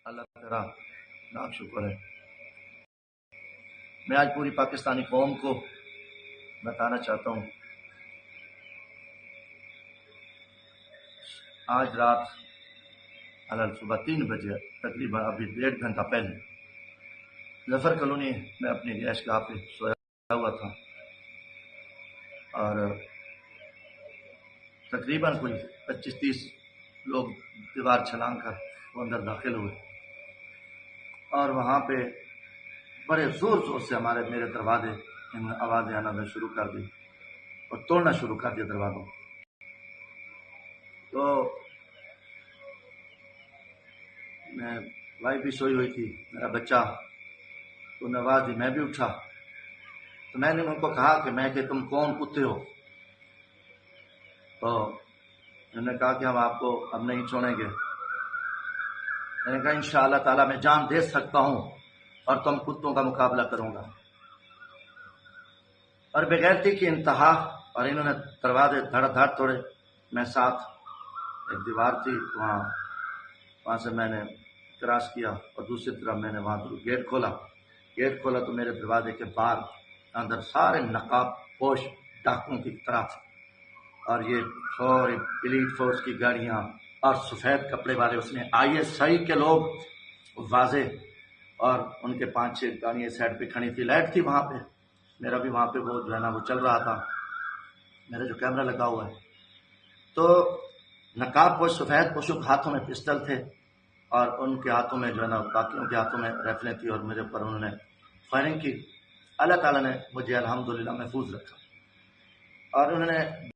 اللہ تیرا لاکھ شکر ہے۔ میں آج پوری پاکستانی قوم کو بتانا چاہتا ہوں، آج رات صبح 3 بجے تقریباً ابھی 1.5 گھنٹہ پہلے ظفر کالونی میں اپنی رہائش گاہ پہ سویا ہوا تھا، اور تقریباً کوئی 25-30 لوگ دیوار چھلانگ کر وہ اندر داخل ہوئے، اور وہاں پہ بڑے زور زور سے میرے دروازے آوازیں آنا شروع کر دی اور توڑنا شروع کر دیا دروازوں۔ تو میں وائف بھی سوئی ہوئی تھی، میرا بچہ تو نے آواز دی، میں بھی اٹھا، تو میں نے ان کو کہا کہ تم کون کتے ہو؟ تو انہوں نے کہا کہ ہم آپ کو اب نہیں چھوڑیں گے۔ میں نے کہا انشاءاللہ تعالیٰ میں جان دے سکتا ہوں اور تم کتوں کا مقابلہ کروں گا، اور بغیرتی کی انتہا، اور انہوں نے دروازے دھڑ دھڑ توڑے۔ میں ساتھ ایک دیوار تھی وہاں سے میں نے کراس کیا، اور دوسری طرف میں نے وہاں گیٹ کھولا تو میرے دروازے کے باہر اندر سارے نقاب پوش ڈاکوں کی طرح، اور یہ پولیس فورس کی گاڑیاں اور سفید کپڑے والے، اس میں ISI کے لوگ واضح، اور ان کے 5-6 گاڑیاں سائڈ پہ کھڑی تھی، لائٹ تھی وہاں پہ، میرا بھی وہاں پہ وہ جو ہے نا وہ چل رہا تھا، میرا جو کیمرہ لگا ہوا ہے۔ تو نقاب پوش سفید پوشوں کے ہاتھوں میں پسٹل تھے، اور ان کے ہاتھوں میں جو ہے نا باقیوں کے ہاتھوں میں رائفلیں تھی، اور میرے اوپر انہوں نے فائرنگ کی۔ اللہ تعالیٰ نے مجھے الحمدللہ محفوظ رکھا، اور انہوں نے